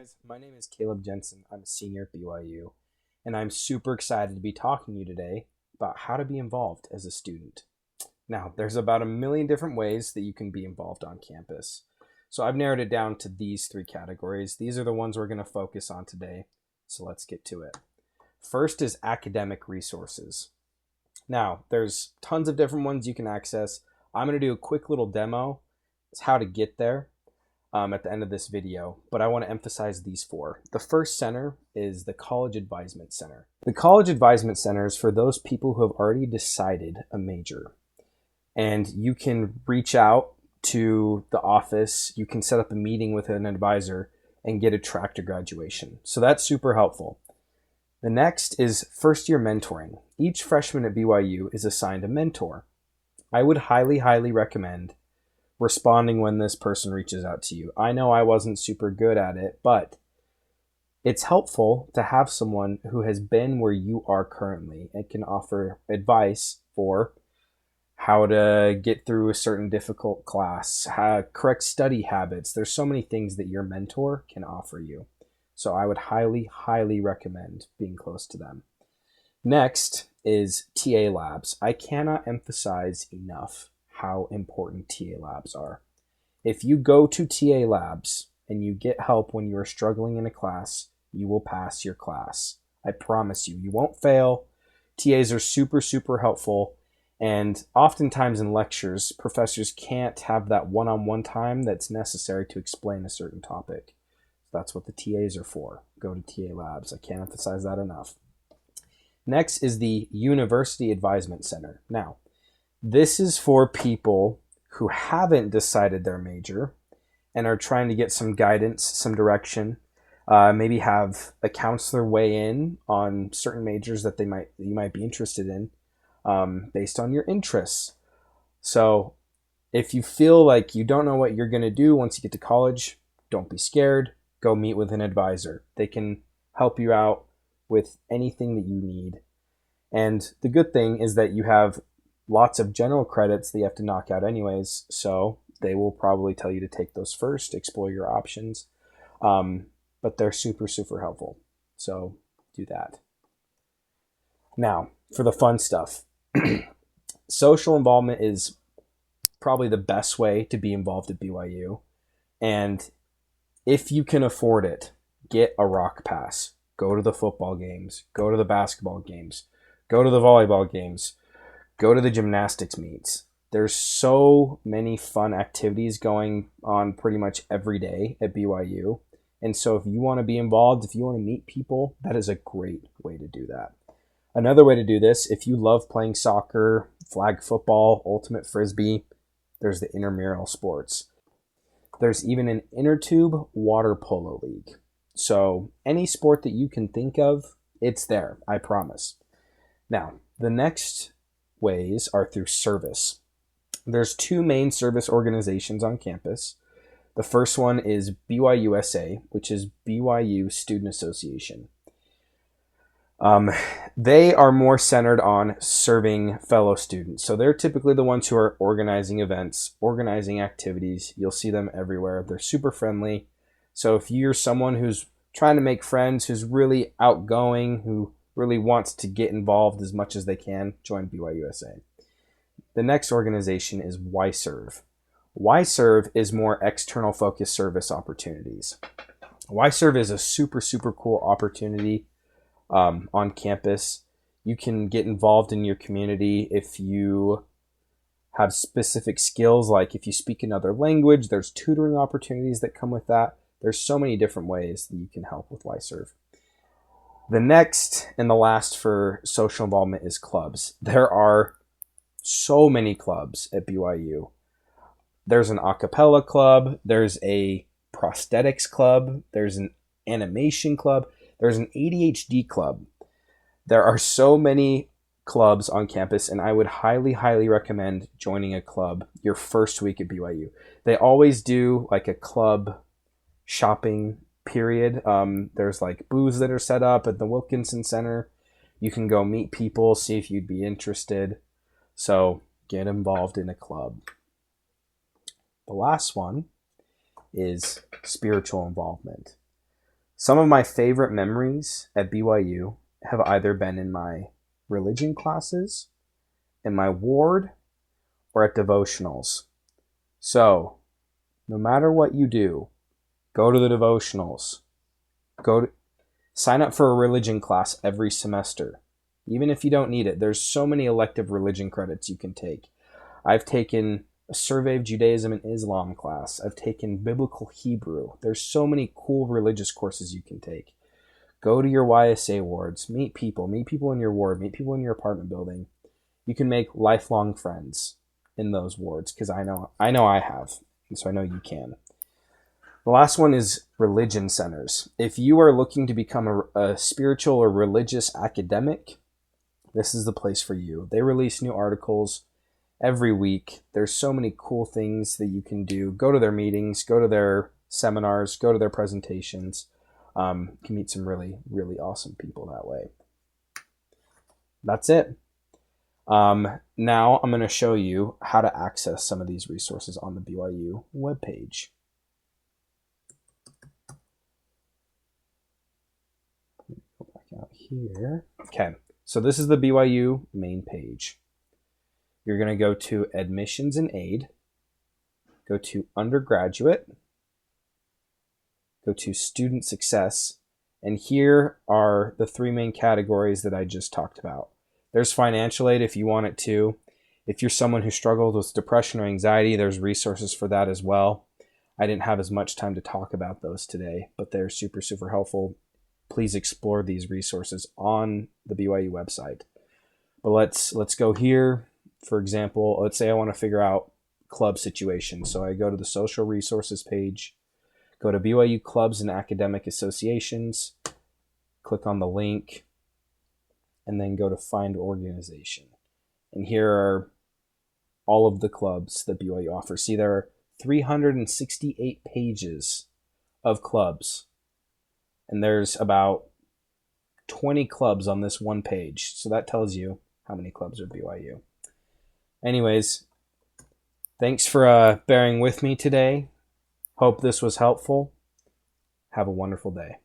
guys, my name is Caleb Jensen. I'm a senior at BYU, and I'm super excited to be talking to you today about how to be involved as a student. Now, there's about a million different ways that you can be involved on campus. So I've narrowed it down to these three categories. These are the ones we're going to focus on today. So let's get to it. First is academic resources. Now, there's tons of different ones you can access. I'm going to do a quick little demo. It's how to get there at the end of this video, but I want to emphasize these four. The first center is the College Advisement Center. The College Advisement Center is for those people who have already decided a major, and you can reach out to the office, you can set up a meeting with an advisor and get a track to graduation. So that's super helpful. The next is first year mentoring. Each freshman at BYU is assigned a mentor. I would highly recommend responding when this person reaches out to you. I know I wasn't super good at it, but it's helpful to have someone who has been where you are currently and can offer advice for how to get through a certain difficult class, how correct study habits. There's so many things that your mentor can offer you. So I would highly recommend being close to them. Next is TA labs. I cannot emphasize enough how important TA labs are. If you go to TA labs and you get help when you are struggling in a class, you will pass your class. I promise you, you won't fail. TAs are super helpful. And oftentimes in lectures, professors can't have that one-on-one time that's necessary to explain a certain topic. That's what the TAs are for. Go to TA labs. I can't emphasize that enough. Next is the University Advisement Center. Now, this is for people who haven't decided their major and are trying to get some guidance, some direction, maybe have a counselor weigh in on certain majors that you might be interested in based on your interests. So if you feel like you don't know what you're going to do once you get to college, don't be scared. Go meet with an advisor. They can help you out with anything that you need. And the good thing is that you have lots of general credits that you have to knock out anyways, so they will probably tell you to take those first, explore your options, but they're super helpful, so do that. Now, for the fun stuff. Social involvement is probably the best way to be involved at BYU, and if you can afford it, get a rock pass. Go to the football games, go to the basketball games, go to the volleyball games, go to the gymnastics meets. There's so many fun activities going on pretty much every day at BYU. And so if you want to be involved, if you want to meet people, that is a great way to do that. Another way to do this, if you love playing soccer, flag football, ultimate frisbee, there's the intramural sports. There's even an intertube water polo league. So any sport that you can think of, it's there, I promise. Now, the next ways are through service. There's two main service organizations on campus. The first one is BYUSA, which is BYU Student Association. They are more centered on serving fellow students. So they're typically the ones who are organizing events, organizing activities. You'll see them everywhere. They're super friendly. So if you're someone who's trying to make friends, who's really outgoing, who really wants to get involved as much as they can, join BYUSA. The next organization is YServe. YServe is more external focused service opportunities. YServe is a super cool opportunity on campus. You can get involved in your community if you have specific skills, like if you speak another language, there's tutoring opportunities that come with that. There's so many different ways that you can help with YServe. The next and the last for social involvement is clubs. There are so many clubs at BYU. There's an a cappella club, there's a prosthetics club, there's an animation club, there's an ADHD club. There are so many clubs on campus, and I would highly recommend joining a club your first week at BYU. They always do like a club shopping period. There's like booths that are set up at the Wilkinson Center. You can go meet people, see if you'd be interested. So get involved in a club. The last one is spiritual involvement. Some of my favorite memories at BYU have either been in my religion classes, in my ward, or at devotionals. So, no matter what you do, go to the devotionals. Sign up for a religion class every semester. Even if you don't need it, there's so many elective religion credits you can take. I've taken a Survey of Judaism and Islam class. I've taken Biblical Hebrew. There's so many cool religious courses you can take. Go to your YSA wards, meet people in your ward, meet people in your apartment building. You can make lifelong friends in those wards, because I know I have, and so I know you can. The last one is religion centers. If you are looking to become a spiritual or religious academic, this is the place for you. They release new articles every week. There's so many cool things that you can do. Go to their meetings, go to their seminars, go to their presentations. You can meet some really, really awesome people that way. That's it. Now I'm going to show you how to access some of these resources on the BYU webpage. Go back out here. Okay, so this is the BYU main page. You're going to go to Admissions and Aid, go to Undergraduate, go to Student Success, and here are the three main categories that I just talked about. There's financial aid if you want it to. If you're someone who struggles with depression or anxiety, there's resources for that as well. I didn't have as much time to talk about those today, but they're super, super helpful. Please explore these resources on the BYU website. But let's go here. For example, let's say I want to figure out club situation. So I go to the social resources page, go to BYU Clubs and Academic Associations, click on the link, and then go to Find Organization. And here are all of the clubs that BYU offers. See, there are 368 pages of clubs, and there's about 20 clubs on this one page. So that tells you how many clubs are BYU. Anyways, thanks for bearing with me today. Hope this was helpful. Have a wonderful day.